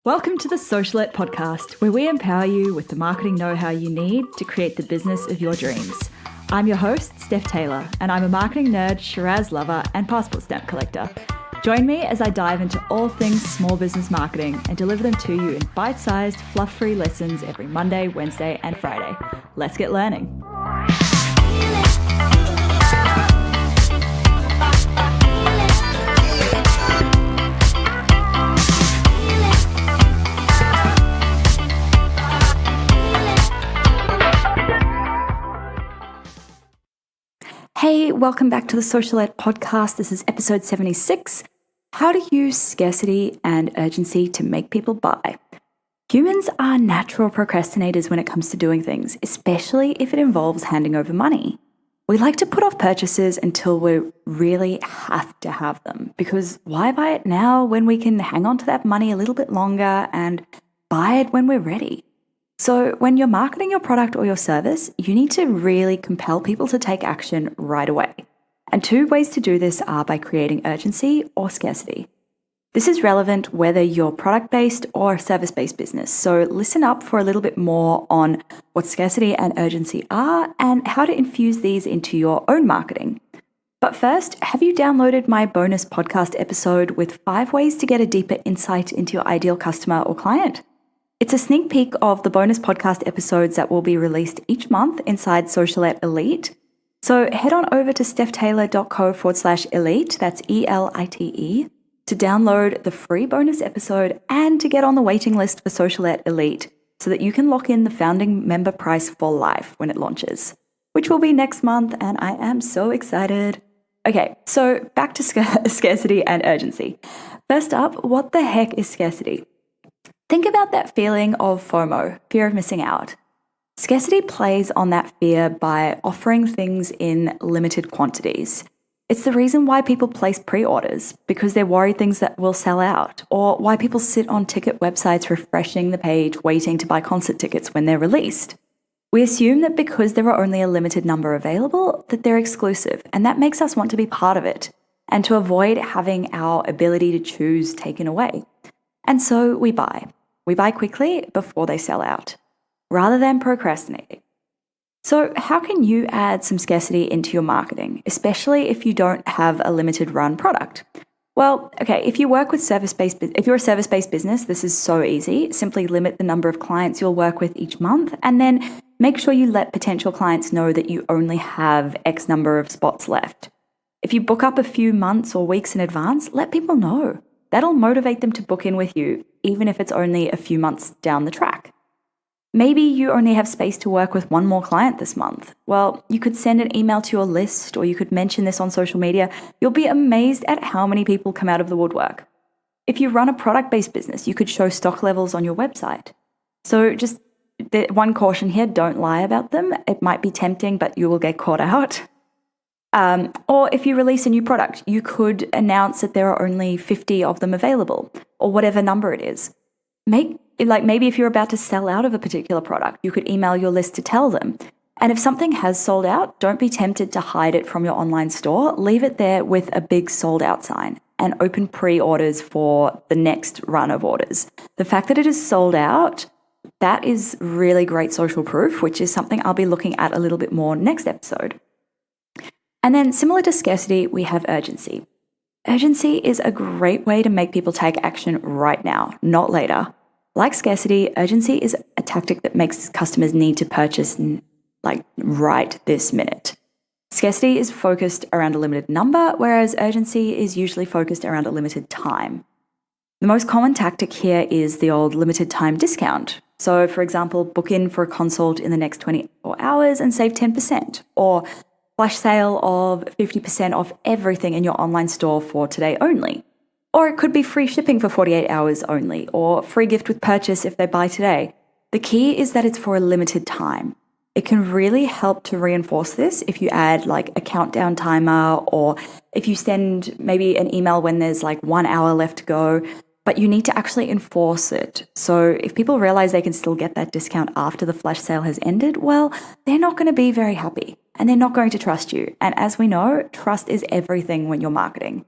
Welcome to the Socialette podcast, where we empower you with the marketing know-how you need to create the business of your dreams. I'm your host, Steph Taylor, and I'm a marketing nerd, Shiraz lover, and passport stamp collector. Join me as I dive into all things small business marketing and deliver them to you in bite-sized, fluff-free lessons every Monday, Wednesday, and Friday. Let's get learning. Hey, welcome back to the Socialette podcast. This is episode 76, How to Use Scarcity and Urgency to Make People Buy. Humans are natural procrastinators when it comes to doing things, especially if it involves handing over money. We like to put off purchases until we really have to have them, because why buy it now when we can hang on to that money a little bit longer and buy it when we're ready? So when you're marketing your product or your service, you need to really compel people to take action right away. And two ways to do this are by creating urgency or scarcity. This is relevant whether you're product-based or service-based business. So listen up for a little bit more on what scarcity and urgency are and how to infuse these into your own marketing. But first, have you downloaded my bonus podcast episode with 5 ways to get a deeper insight into your ideal customer or client? It's a sneak peek of the bonus podcast episodes that will be released each month inside Socialette Elite. So head on over to stephtaylor.co/elite, that's ELITE, to download the free bonus episode and to get on the waiting list for Socialette Elite so that you can lock in the founding member price for life when it launches, which will be next month, and I am so excited. Okay, so back to scarcity and urgency. First up, what the heck is scarcity? Think about that feeling of FOMO, fear of missing out. Scarcity plays on that fear by offering things in limited quantities. It's the reason why people place pre-orders, because they're worried things that will sell out, or why people sit on ticket websites refreshing the page waiting to buy concert tickets when they're released. We assume that because there are only a limited number available, that they're exclusive, and that makes us want to be part of it, and to avoid having our ability to choose taken away. And so we buy. We buy quickly before they sell out, rather than procrastinating. So how can you add some scarcity into your marketing, especially if you don't have a limited run product? Well, okay, if you're a service-based business, this is so easy. Simply limit the number of clients you'll work with each month, and then make sure you let potential clients know that you only have X number of spots left. If you book up a few months or weeks in advance, let people know. That'll motivate them to book in with you, even if it's only a few months down the track. Maybe you only have space to work with one more client this month. Well, you could send an email to your list, or you could mention this on social media. You'll be amazed at how many people come out of the woodwork. If you run a product-based business, you could show stock levels on your website. So just one caution here, don't lie about them. It might be tempting, but you will get caught out. Or if you release a new product, you could announce that there are only 50 of them available, or whatever number it is. Maybe if you're about to sell out of a particular product, you could email your list to tell them. And if something has sold out, don't be tempted to hide it from your online store. Leave it there with a big sold out sign and open pre-orders for the next run of orders. The fact that it is sold out, that is really great social proof, which is something I'll be looking at a little bit more next episode. And then similar to scarcity, we have urgency. Urgency is a great way to make people take action right now, not later. Like scarcity, urgency is a tactic that makes customers need to purchase right this minute. Scarcity is focused around a limited number, whereas urgency is usually focused around a limited time. The most common tactic here is the old limited time discount. So for example, book in for a consult in the next 24 hours and save 10%, or flash sale of 50% off everything in your online store for today only. Or it could be free shipping for 48 hours only, or free gift with purchase if they buy today. The key is that it's for a limited time. It can really help to reinforce this if you add a countdown timer, or if you send maybe an email when there's 1 hour left to go, but you need to actually enforce it. So if people realize they can still get that discount after the flash sale has ended, well, they're not going to be very happy and they're not going to trust you. And as we know, trust is everything when you're marketing.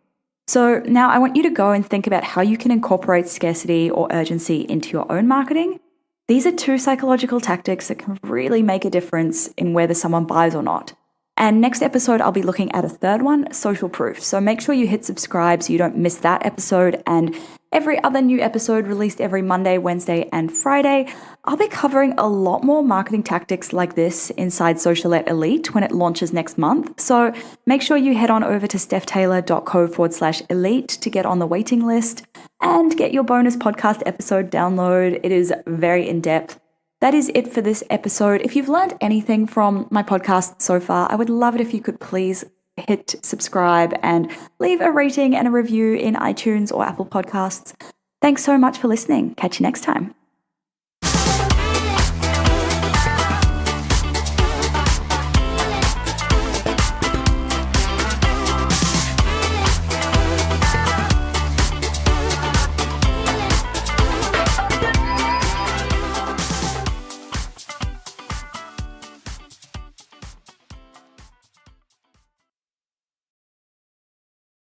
So now I want you to go and think about how you can incorporate scarcity or urgency into your own marketing. These are two psychological tactics that can really make a difference in whether someone buys or not. And next episode, I'll be looking at a third one, social proof. So make sure you hit subscribe so you don't miss that episode. And every other new episode released every Monday, Wednesday, and Friday, I'll be covering a lot more marketing tactics like this inside Socialette Elite when it launches next month. So make sure you head on over to stephtaylor.co/elite to get on the waiting list and get your bonus podcast episode download. It is very in-depth. That is it for this episode. If you've learned anything from my podcast so far, I would love it if you could please hit subscribe and leave a rating and a review in iTunes or Apple Podcasts. Thanks so much for listening. Catch you next time.